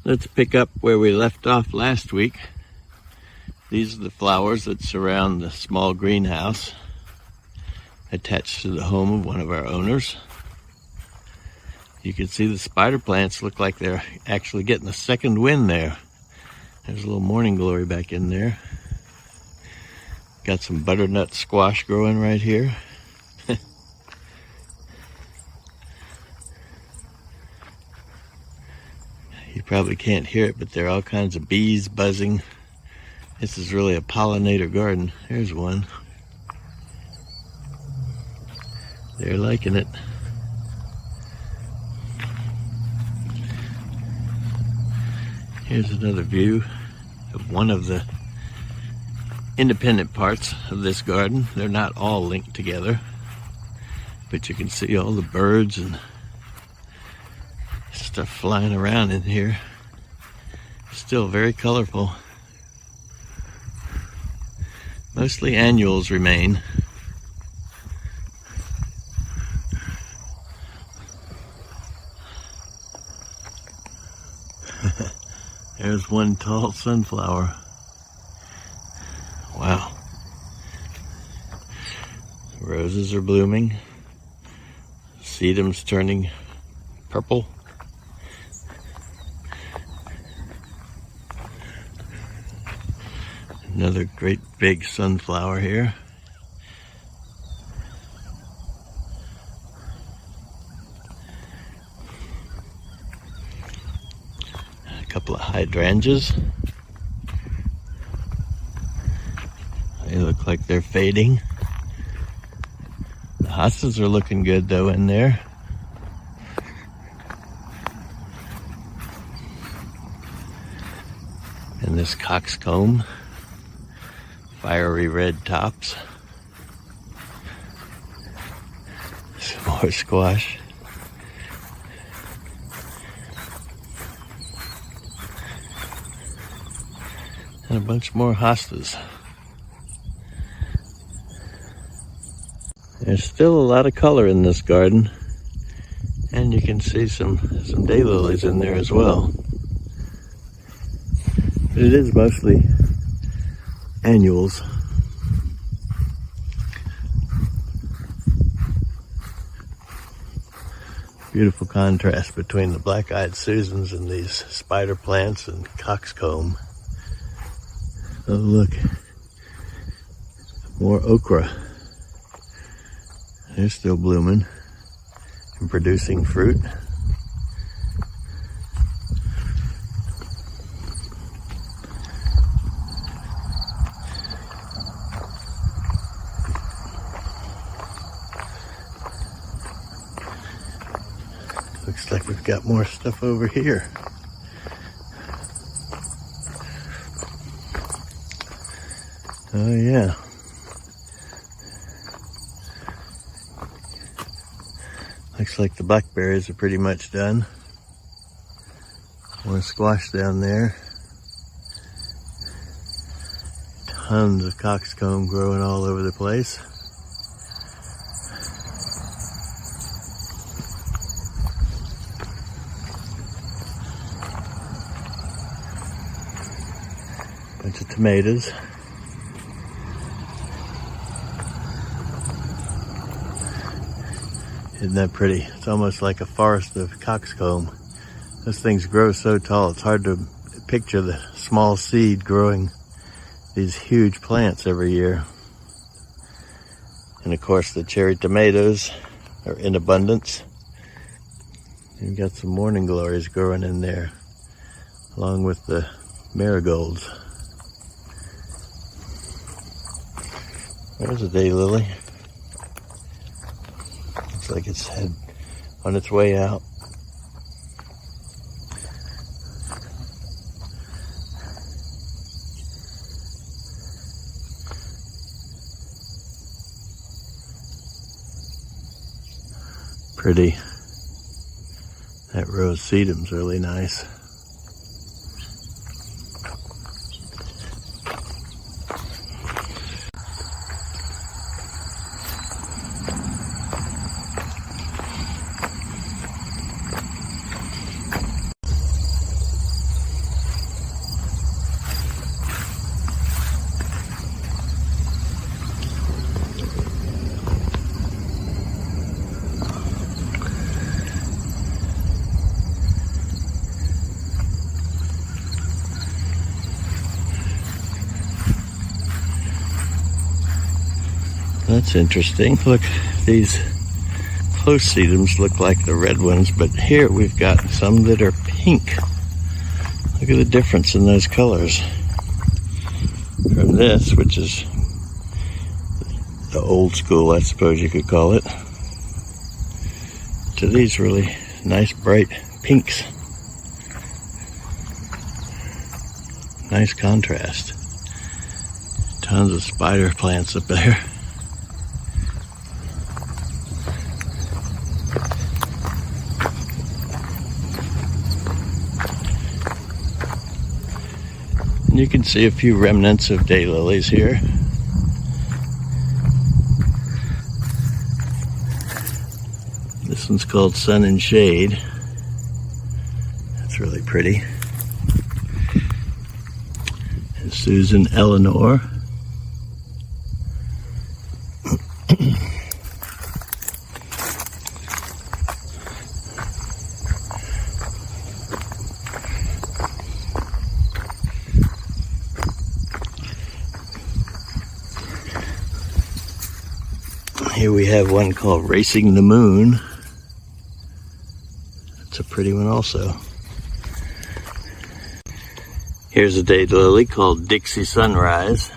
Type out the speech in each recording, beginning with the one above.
Let's pick up where we left off last week. These are the flowers that surround the small greenhouse attached to the home of one of our owners. You can see the spider plants look like they're actually getting a second wind there. There's a little morning glory back in there. Got some butternut squash growing right here. You probably can't hear it, but there are all kinds of bees buzzing. This is really a pollinator garden. There's one. They're liking it. Here's another view of one of the independent parts of this garden. They're not all linked together, but you can see all the birds and stuff flying around in here. Still very colorful. Mostly annuals remain. There's one tall sunflower. Wow. Roses are blooming. Sedum's turning purple. Another great big sunflower here. A couple of hydrangeas. They look like they're fading. The hostas are looking good though in there. And this coxcomb. Fiery red tops. Some more squash. And a bunch more hostas. There's still a lot of color in this garden. And you can see some daylilies in there as well. But it is mostly annuals. Beautiful contrast between the black-eyed Susans and these spider plants and coxcomb. Oh look, more okra. They're still blooming and producing fruit. Looks like we've got more stuff over here. Oh yeah. Looks like the blackberries are pretty much done. More squash down there. Tons of coxcomb growing all over the place. Bunch of tomatoes. Isn't that pretty? It's almost like a forest of coxcomb. Those things grow so tall, it's hard to picture the small seed growing these huge plants every year. And of course the cherry tomatoes are in abundance. You've got some morning glories growing in there, along with the marigolds. There's a daylily. Looks like it's on its way out. Pretty. That rose sedum's really nice. That's interesting. Look, these close sedums look like the red ones, but here we've got some that are pink. Look at the difference in those colors. From this, which is the old school, I suppose you could call it, to these really nice bright pinks. Nice contrast. Tons of spider plants up there. You can see a few remnants of daylilies here. This one's called Sun and Shade. That's really pretty. And Susan Eleanor. Here we have one called Racing the Moon. That's a pretty one also. Here's a daylily called Dixie Sunrise.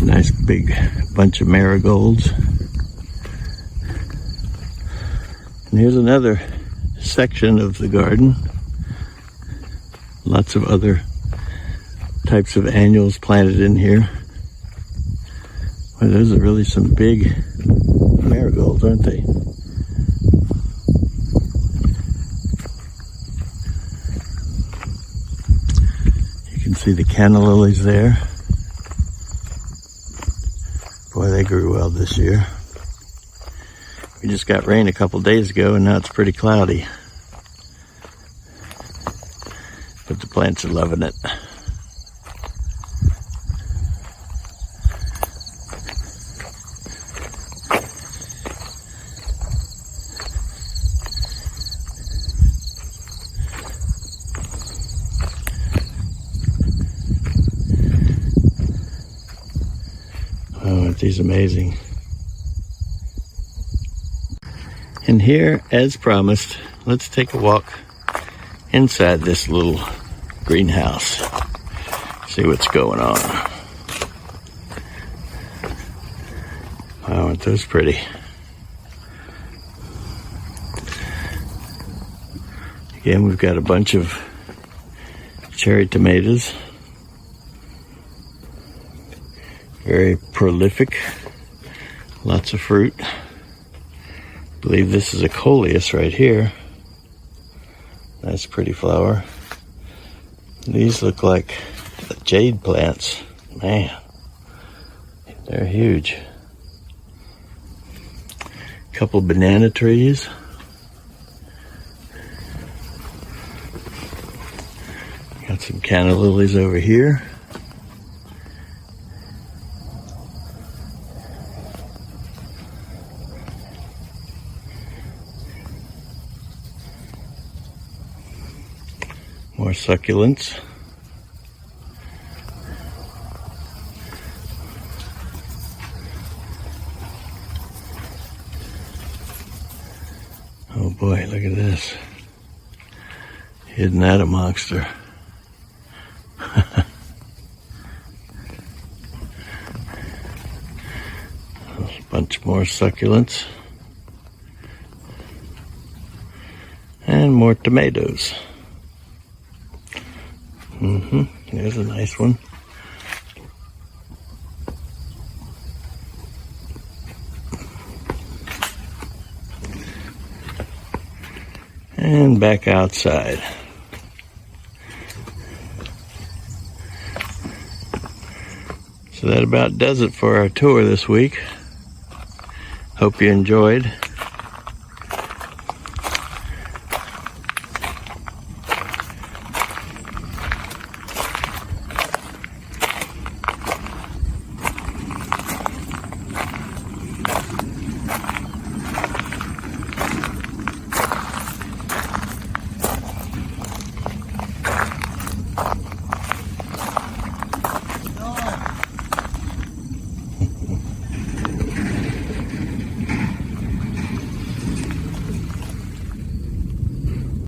A nice big bunch of marigolds. And here's another section of the garden. Lots of other types of annuals planted in here. Well, those are really some big marigolds, aren't they? You can see the canna lilies there. Boy, they grew well this year. We just got rain a couple days ago, and now it's pretty cloudy. But the plants are loving it. Oh, aren't these amazing? And here, as promised, let's take a walk inside this little greenhouse. See what's going on. Oh, aren't those pretty? Again, we've got a bunch of cherry tomatoes. Very prolific. Lots of fruit. I believe this is a coleus right here. Nice pretty flower. These look like jade plants. Man, they're huge. A couple banana trees. Got some canna lilies over here. More succulents. Oh boy, look at this. Isn't that a monster? A bunch more succulents. And more tomatoes. There's a nice one. And back outside. So that about does it for our tour this week. Hope you enjoyed.